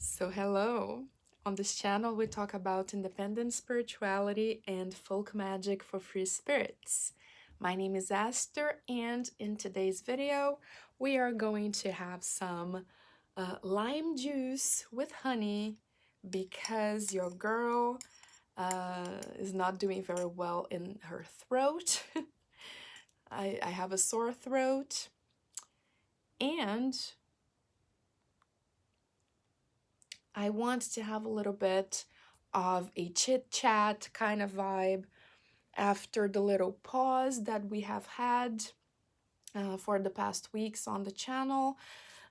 So, hello. On this channel, we talk about independent spirituality and folk magic for free spirits. My name is Aster, and in today's video, we are going to have some lime juice with honey because your girl is not doing very well in her throat. I have a sore throat, and I want to have a little bit of a chit chat kind of vibe after the little pause that we have had for the past weeks on the channel.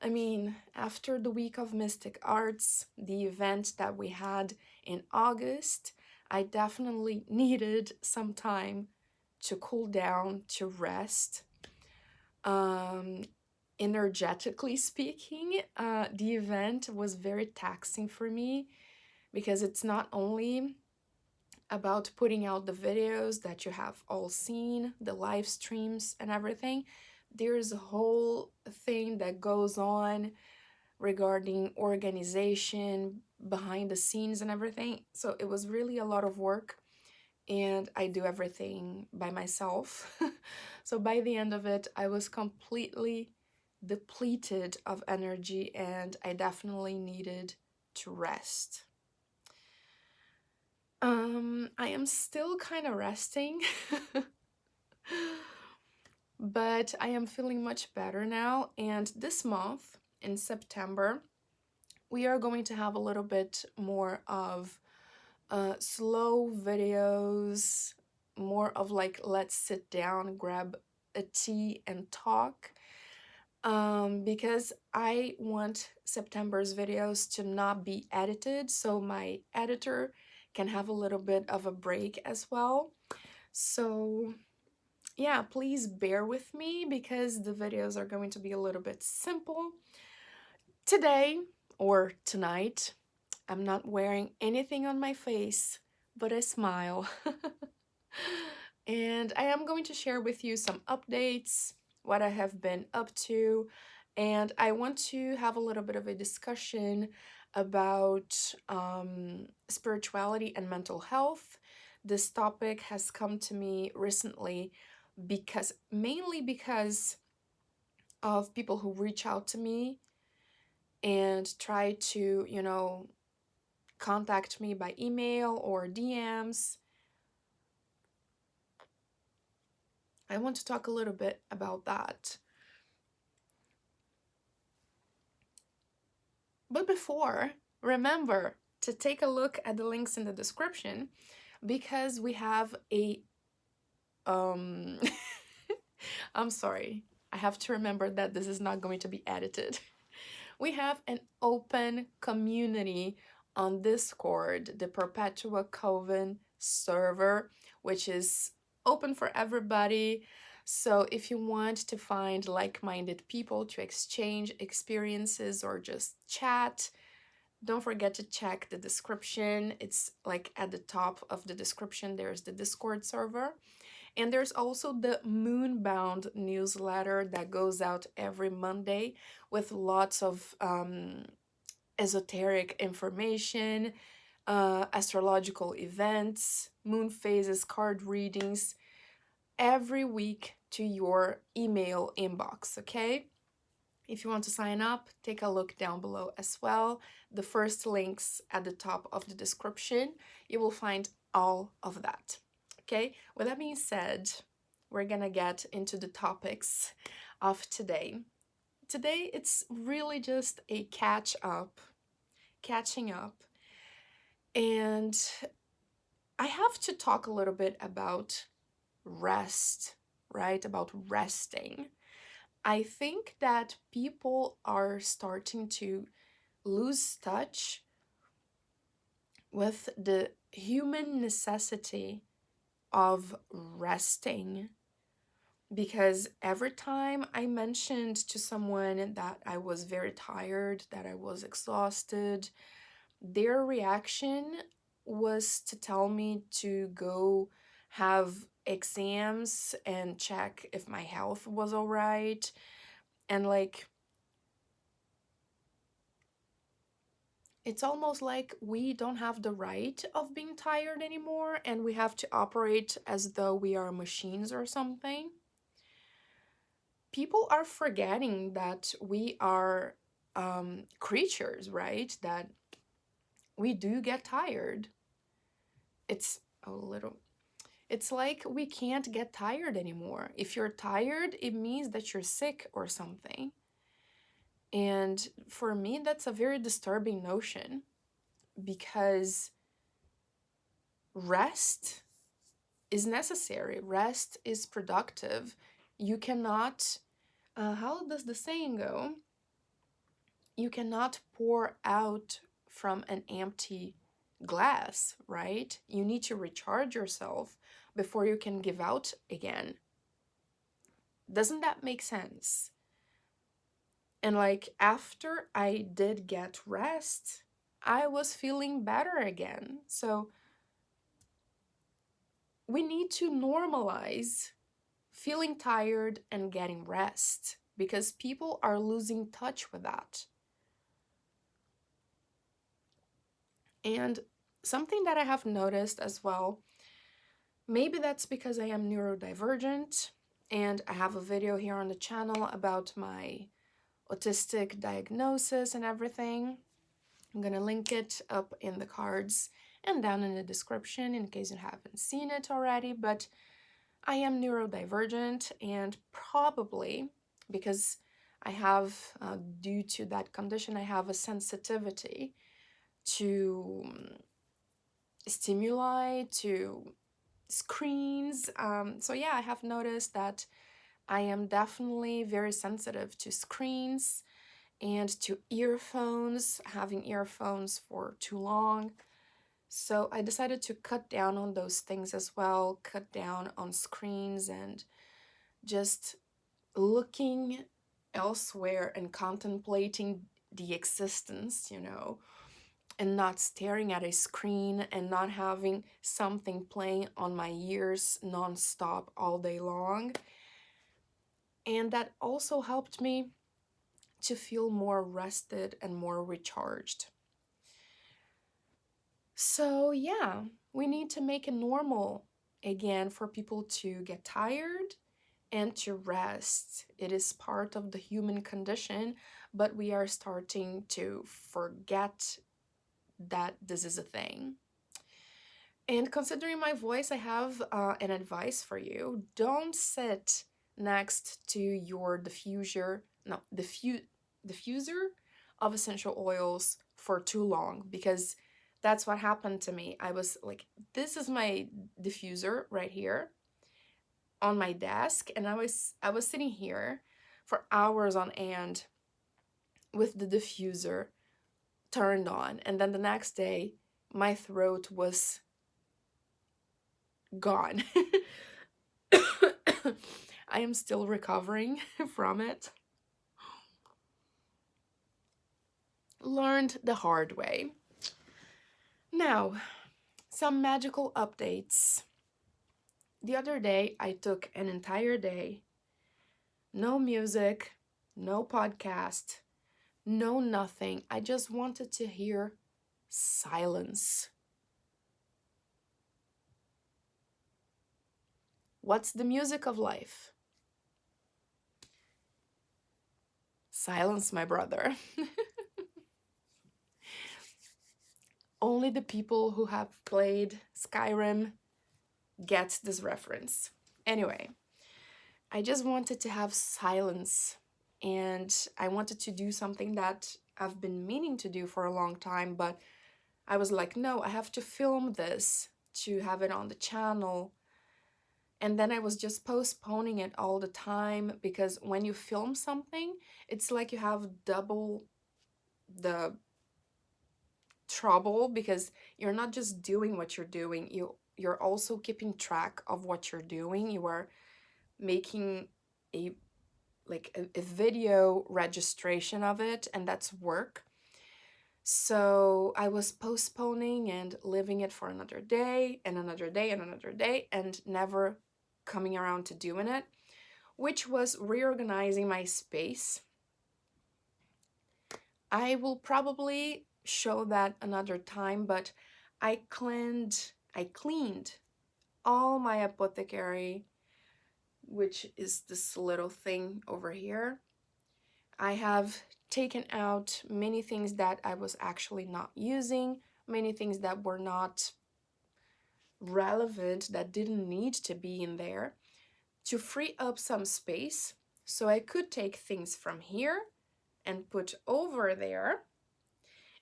I mean, after the week of Mystic Arts, the event that we had in August, I definitely needed some time to cool down, to rest. Um, Energetically speaking, the event was very taxing for me because it's not only about putting out the videos that you have all seen, the live streams and everything. There's a whole thing that goes on regarding organization, behind the scenes and everything. So it was really a lot of work and I do everything by myself. So by the end of it, I was completely depleted of energy and I definitely needed to rest. I am still kind of resting, but I am feeling much better now. And this month, in September, we are going to have a little bit more of slow videos, more of like, let's sit down, grab a tea, and talk. Because I want September's videos to not be edited, so my editor can have a little bit of a break as well. So yeah, please bear with me because the videos are going to be a little bit simple. Today or tonight, I'm not wearing anything on my face but a smile. And I am going to share with you some updates, what I have been up to, and I want to have a little bit of a discussion about spirituality and mental health. This topic has come to me recently mainly because of people who reach out to me and try to, contact me by email or DMs. I want to talk a little bit about that. But before, remember to take a look at the links in the description because we have a um I'm sorry. I have to remember that this is not going to be edited. We have an open community on Discord, the Perpetua Coven server, which is open for everybody. So if you want to find like-minded people to exchange experiences or just chat, don't forget to check the description. It's like at the top of the description, there's the Discord server. And there's also the Moonbound newsletter that goes out every Monday with lots of esoteric information, astrological events, moon phases, card readings every week to your email inbox, okay? If you want to sign up, take a look down below as well. The first links at the top of the description, you will find all of that. Okay, with that being said, we're gonna get into the topics of today. Today, it's really just a catching up, and I have to talk a little bit about rest, right? About resting. I think that people are starting to lose touch with the human necessity of resting because every time I mentioned to someone that I was very tired, that I was exhausted, their reaction was to tell me to go have exams and check if my health was all right. And like, It's almost like we don't have the right of being tired anymore and we have to operate as though we are machines or something. People are forgetting that we are creatures, right? That we do get tired. It's a little, it's like we can't get tired anymore. If you're tired, it means that you're sick or something. And for me, that's a very disturbing notion because rest is necessary, rest is productive. You cannot, how does the saying go? You cannot pour out from an empty glass, right? You need to recharge yourself before you can give out again. Doesn't that make sense? And like after I did get rest, I was feeling better again. So we need to normalize feeling tired and getting rest because people are losing touch with that. And something that I have noticed as well, maybe that's because I am neurodivergent and I have a video here on the channel about my autistic diagnosis and everything. I'm gonna link it up in the cards and down in the description in case you haven't seen it already, but I am neurodivergent and probably because I have, due to that condition, I have a sensitivity to stimuli, to screens. So yeah, I have noticed that I am definitely very sensitive to screens and to earphones, having earphones for too long. So I decided to cut down on those things as well, cut down on screens and just looking elsewhere and contemplating the existence, and not staring at a screen and not having something playing on my ears nonstop all day long. And that also helped me to feel more rested and more recharged. So, yeah, we need to make it normal again for people to get tired and to rest. It is part of the human condition, but we are starting to forget that this is a thing. And considering my voice, I have an advice for you. Don't sit next to your diffuser of essential oils for too long because that's what happened to me. I was like, this is my diffuser right here on my desk, and I was sitting here for hours on end with the diffuser turned on, and then the next day my throat was gone. I am still recovering from it. Learned the hard way. Now, some magical updates. The other day, I took an entire day, no music, no podcast, no nothing. I just wanted to hear silence. What's the music of life? Silence, my brother. Only the people who have played Skyrim get this reference. Anyway, I just wanted to have silence and I wanted to do something that I've been meaning to do for a long time, but I was like, no, I have to film this to have it on the channel. And then I was just postponing it all the time because when you film something, it's like you have double the trouble because you're not just doing what you're doing, you're also keeping track of what you're doing. You are making a a video registration of it, and that's work. So I was postponing and leaving it for another day and another day and another day and never coming around to doing it, which was reorganizing my space. I will probably show that another time, but I cleaned all my apothecary, which is this little thing over here. I have taken out many things that I was actually not using, many things that were not relevant, that didn't need to be in there, to free up some space so I could take things from here and put over there.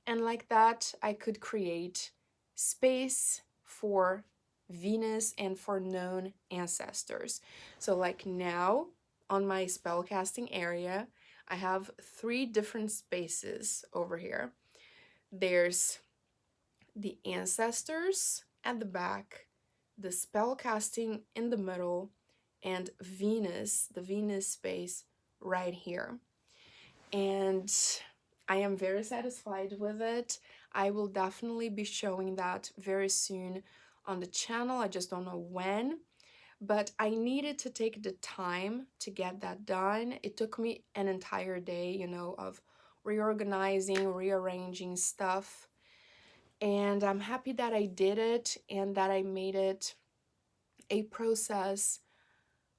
And like that, I could create space for Venus and for known ancestors. So, like now on my spellcasting area, I have 3 different spaces over here. There's the ancestors at the back, the spellcasting in the middle, and Venus, the Venus space right here. And I am very satisfied with it. I will definitely be showing that very soon on the channel. I just don't know when, but I needed to take the time to get that done. It took me an entire day, of reorganizing, rearranging stuff. And I'm happy that I did it and that I made it a process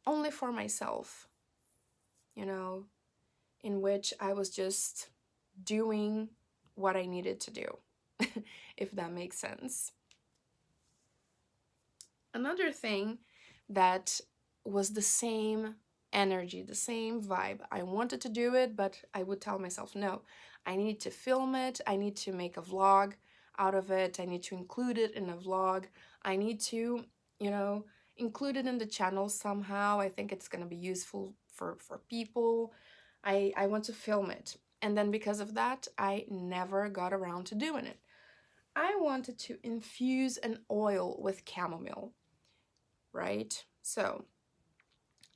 only for myself, you know, in which I was just doing what I needed to do, if that makes sense. Another thing that was the same energy, the same vibe. I wanted to do it, but I would tell myself, no, I need to film it. I need to make a vlog out of it. I need to include it in a vlog. I need to, include it in the channel somehow. I think it's going to be useful for people. I want to film it. And then because of that, I never got around to doing it. I wanted to infuse an oil with chamomile, right? So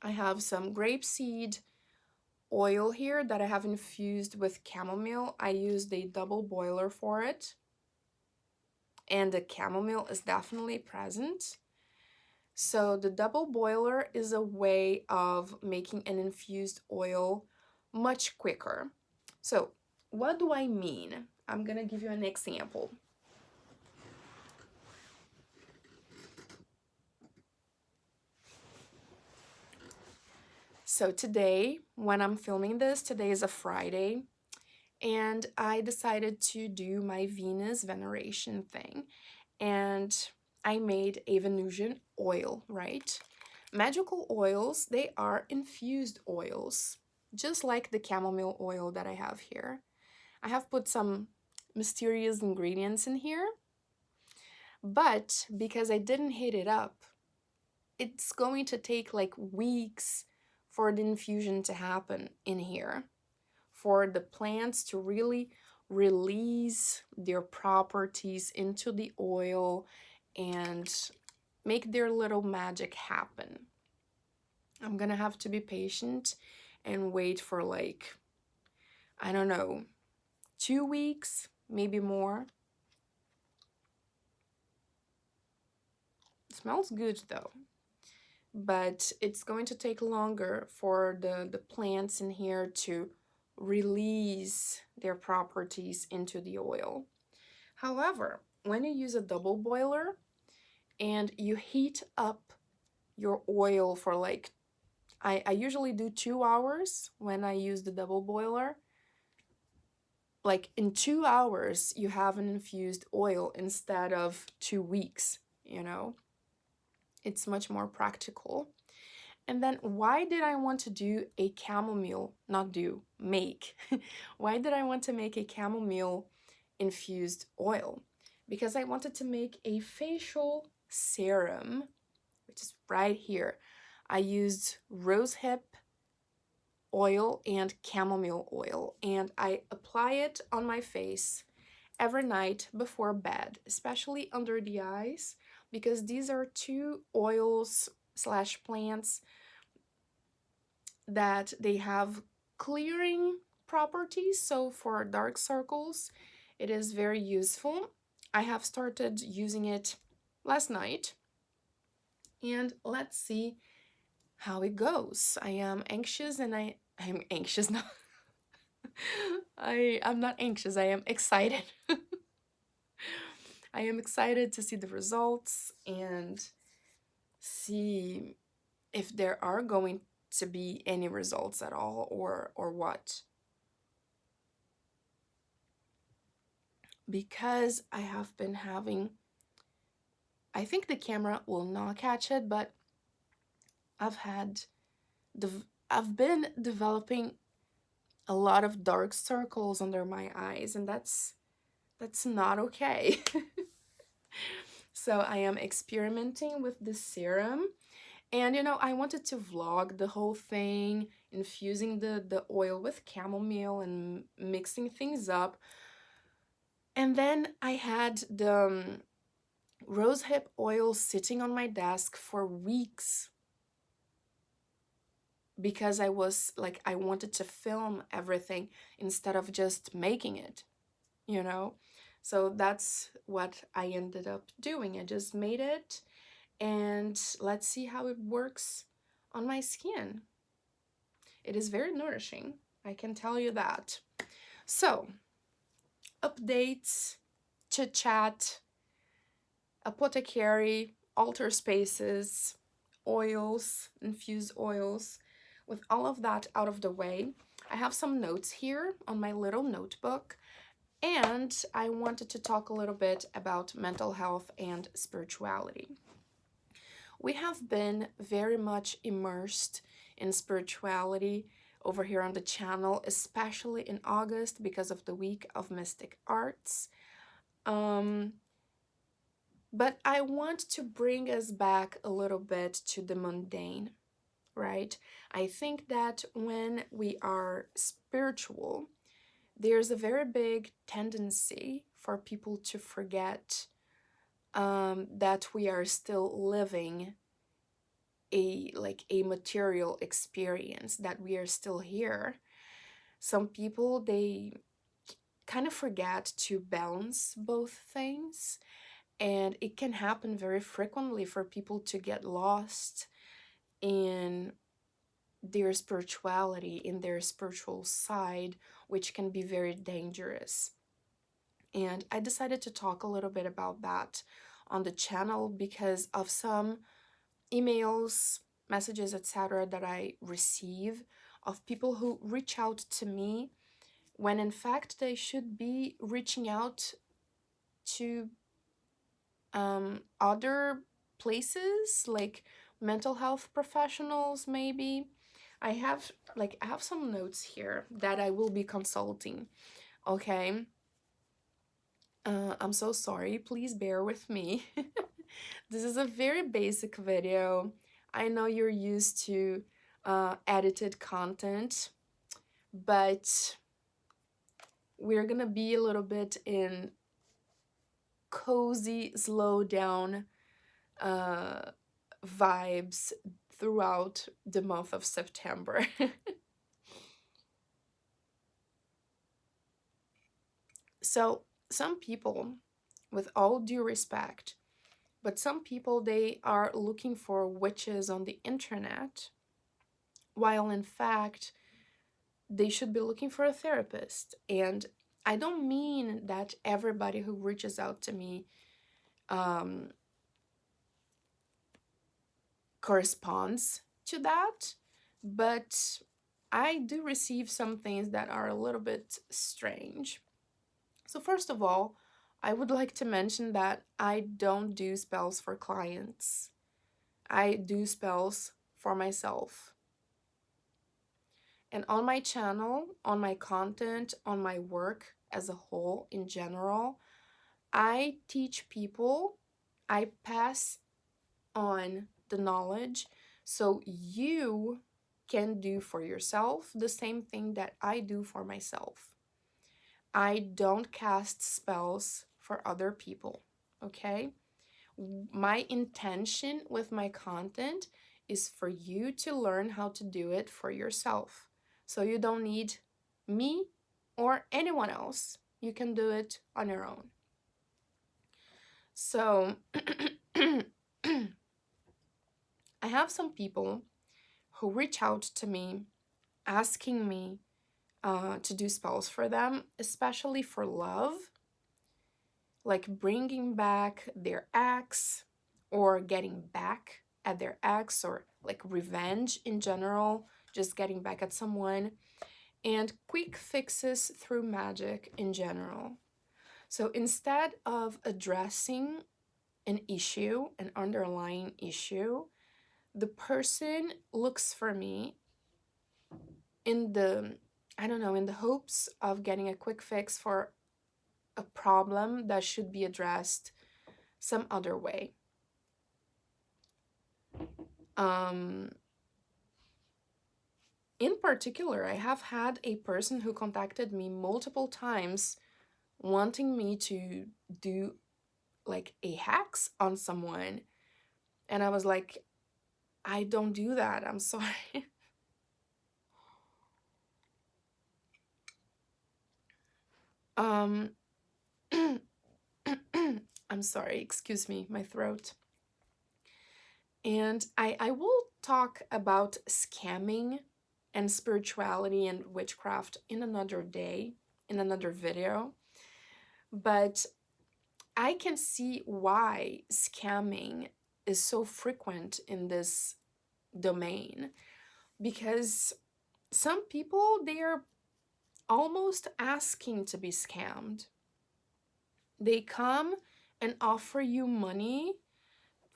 I have some grapeseed oil here that I have infused with chamomile. I used a double boiler for it, and the chamomile is definitely present. So the double boiler is a way of making an infused oil much quicker. So what do I mean? I'm gonna give you an example. So today, when I'm filming this, today is a Friday, and I decided to do my Venus veneration thing. And I made a Venusian oil, right? Magical oils, they are infused oils, just like the chamomile oil that I have here. I have put some mysterious ingredients in here, but because I didn't heat it up, it's going to take like weeks for the infusion to happen in here, for the plants to really release their properties into the oil and make their little magic happen. I'm gonna have to be patient and wait for like, I don't know, 2 weeks, maybe more. It smells good though, but it's going to take longer for the plants in here to release their properties into the oil. However, when you use a double boiler and you heat up your oil for like, I usually do 2 hours when I use the double boiler. Like in 2 hours, you have an infused oil instead of 2 weeks, It's much more practical. And then why did I want to do a chamomile, not do, make? Why did I want to make a chamomile infused oil? Because I wanted to make a facial serum, which is right here. I used rosehip oil and chamomile oil, and I apply it on my face every night before bed, especially under the eyes, because these are 2 oils / plants that they have clearing properties. So for dark circles, it is very useful. I have started using it last night, and let's see how it goes. I am anxious, and I'm anxious now. I'm not anxious, I am excited I am excited to see the results and see if there are going to be any results at all, or what. Because I have been having, I think the camera will not catch it, but I've had I've been developing a lot of dark circles under my eyes, and that's not okay. So I am experimenting with this serum, and I wanted to vlog the whole thing, infusing the oil with chamomile and mixing things up. And then I had the rosehip oil sitting on my desk for weeks because I was like, I wanted to film everything instead of just making it, you know? So that's what I ended up doing. I just made it, and let's see how it works on my skin. It is very nourishing, I can tell you that. So, updates, chit chat, apothecary, altar spaces, oils, infused oils. With all of that out of the way, I have some notes here on my little notebook, and I wanted to talk a little bit about mental health and spirituality. We have been very much immersed in spirituality over here on the channel, especially in August because of the week of mystic arts. Um, but I want to bring us back a little bit to the mundane, right? I think that when we are spiritual, there's a very big tendency for people to forget that we are still living a material experience, that we are still here. Some people, they kind of forget to balance both things, and it can happen very frequently for people to get lost in their spirituality, in their spiritual side, which can be very dangerous. And I decided to talk a little bit about that on the channel because of some emails, messages, etc., that I receive of people who reach out to me when in fact they should be reaching out to other places, like mental health professionals, maybe. I have some notes here that I will be consulting. Okay. I'm so sorry. Please bear with me. This is a very basic video. I know you're used to edited content, but we're gonna be a little bit in cozy, slow down uh, vibes throughout the month of September. So, some people, with all due respect, but some people, they are looking for witches on the internet, while in fact, they should be looking for a therapist. And I don't mean that everybody who reaches out to me um, corresponds to that, but I do receive some things that are a little bit strange. So, first of all, I would like to mention that I don't do spells for clients. I do spells for myself. And on my channel, on my content, on my work as a whole in general, I teach people, I pass on the knowledge so you can do for yourself the same thing that I do for myself. I don't cast spells for other people, okay? My intention with my content is for you to learn how to do it for yourself. So you don't need me or anyone else. You can do it on your own. So I have some people who reach out to me asking me to do spells for them, especially for love. like bringing back their ex or getting back at their ex, or like revenge in general, just getting back at someone, and quick fixes through magic in general. So instead of addressing an issue, an underlying issue, the person looks for me in the, I don't know, in the hopes of getting a quick fix for a problem that should be addressed some other way. Um, in particular, I have had a person who contacted me multiple times wanting me to do like a hacks on someone. And I was like, I don't do that. I'm sorry. um, I'm sorry, excuse me, my throat. And I will talk about scamming and spirituality and witchcraft in another day, in another video. But I can see why scamming is so frequent in this domain, because some people, they are almost asking to be scammed. They come and offer you money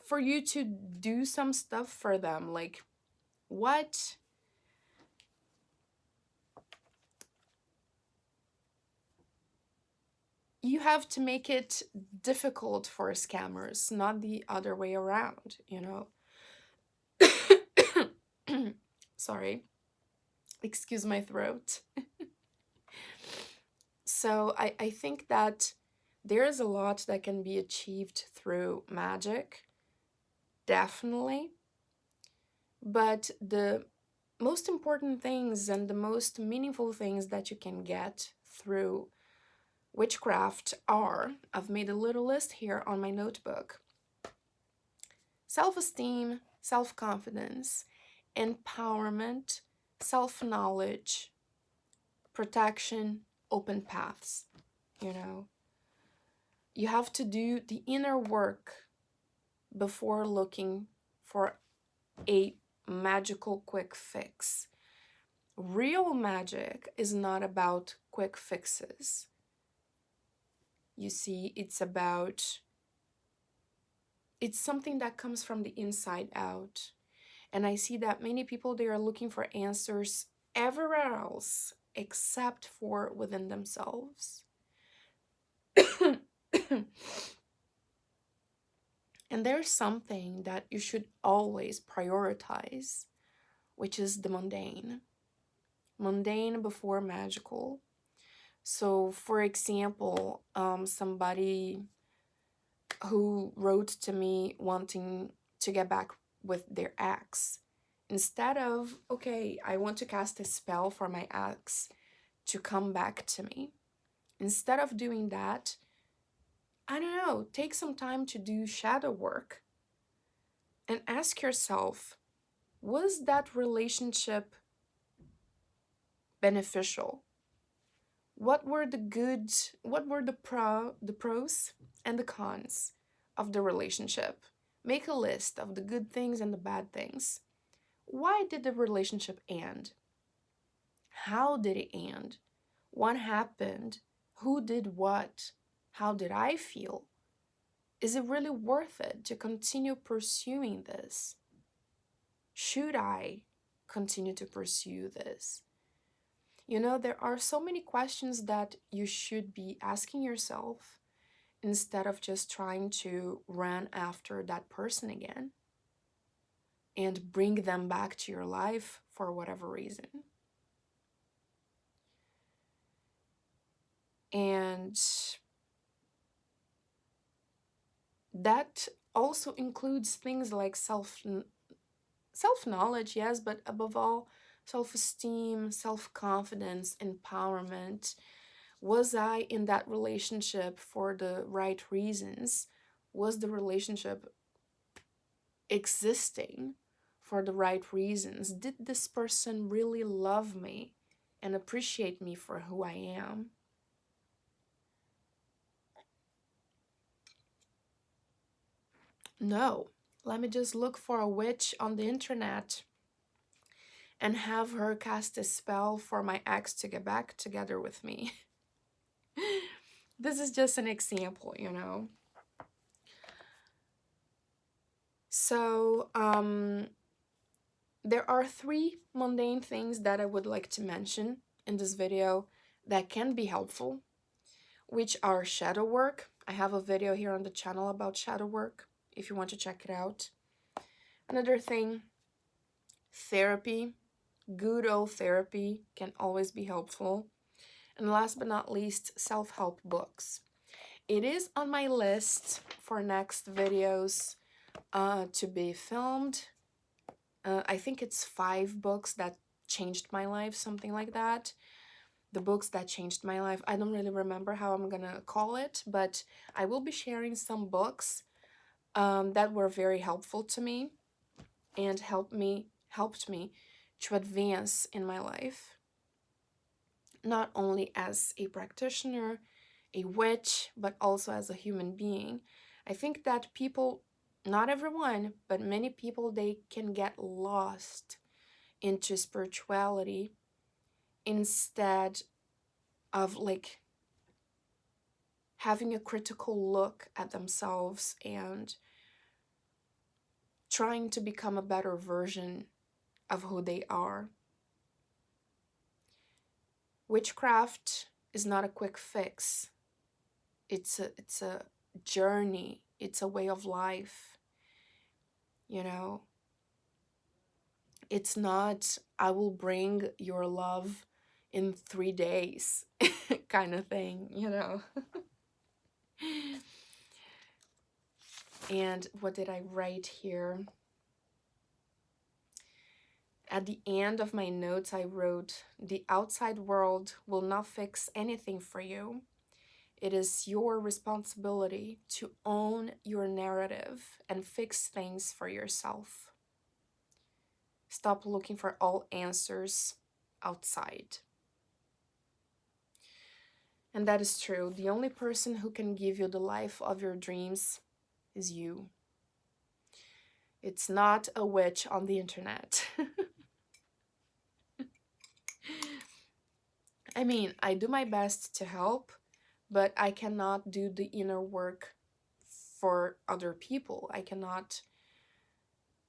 for you to do some stuff for them. Like, what? You have to make it difficult for scammers, not the other way around, you know? Sorry. Excuse my throat. So I think that there is a lot that can be achieved through magic, definitely. But the most important things and the most meaningful things that you can get through witchcraft are, I've made a little list here on my notebook: self-esteem, self-confidence, empowerment, self-knowledge, protection, open paths. You know, you have to do the inner work before looking for a magical quick fix. Real magic is not about quick fixes. You see, it's something that comes from the inside out. And I see that many people, they are looking for answers everywhere else except for within themselves. And there's something that you should always prioritize, which is the mundane. Mundane before magical. So, for example, somebody who wrote to me wanting to get back with their ex, instead of, okay, I want to cast a spell for my ex to come back to me, instead of doing that, I don't know, take some time to do shadow work and ask yourself, was that relationship beneficial? What were the pros and the cons of the relationship? Make a list of the good things and the bad things. Why did the relationship end? How did it end? What happened? Who did what? How did I feel? Is it really worth it to continue pursuing this? Should I continue to pursue this? You know, there are so many questions that you should be asking yourself instead of just trying to run after that person again and bring them back to your life for whatever reason. And that also includes things like self-knowledge, yes, but above all, self-esteem, self-confidence, empowerment. Was I in that relationship for the right reasons? Was the relationship existing for the right reasons? Did this person really love me and appreciate me for who I am? No, let me just look for a witch on the internet and have her cast a spell for my ex to get back together with me. This is just an example, you know. So, there are three mundane things that I would like to mention in this video that can be helpful, which are shadow work. I have a video here on the channel about shadow work if you want to check it out. Another thing, therapy. Good old therapy can always be helpful. And last but not least, self-help books. It is on my list for next videos to be filmed. I think it's 5 books that changed my life, something like that. The books that changed my life. I don't really remember how I'm gonna call it, but I will be sharing some books that were very helpful to me and helped me to advance in my life, not only as a practitioner, a witch, but also as a human being. I think that people, not everyone, but many people, they can get lost into spirituality instead of like having a critical look at themselves and trying to become a better version of who they are. Witchcraft is not a quick fix. It's a journey. It's a way of life. You know, it's not I will bring your love in 3 days kind of thing, you know. And what did I write here? At the end of my notes, I wrote, "The outside world will not fix anything for you. It is your responsibility to own your narrative and fix things for yourself. Stop looking for all answers outside." And that is true. The only person who can give you the life of your dreams is you. It's not a witch on the internet. I mean, I do my best to help, but I cannot do the inner work for other people. I cannot,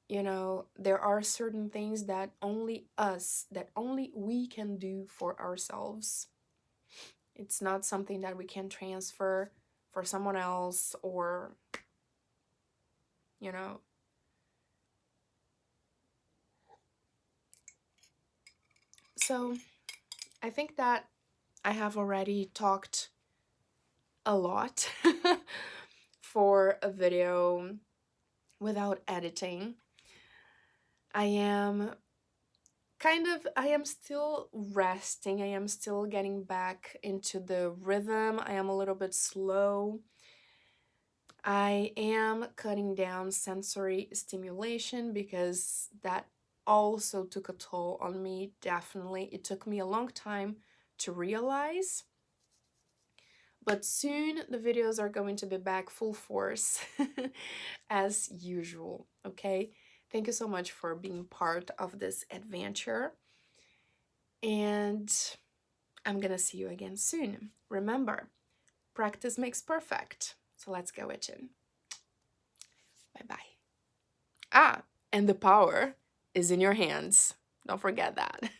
you know, there are certain things that only we can do for ourselves. It's not something that we can transfer for someone else or, you know. So I think that I have already talked a lot for a video without editing. I am still resting. I am still getting back into the rhythm. I am a little bit slow. I am cutting down sensory stimulation because that also took a toll on me, definitely. It took me a long time to realize. But soon the videos are going to be back full force as usual, okay? Thank you so much for being part of this adventure. And I'm gonna see you again soon. Remember, practice makes perfect. So let's go witching. Bye-bye. Ah, and the power is in your hands. Don't forget that.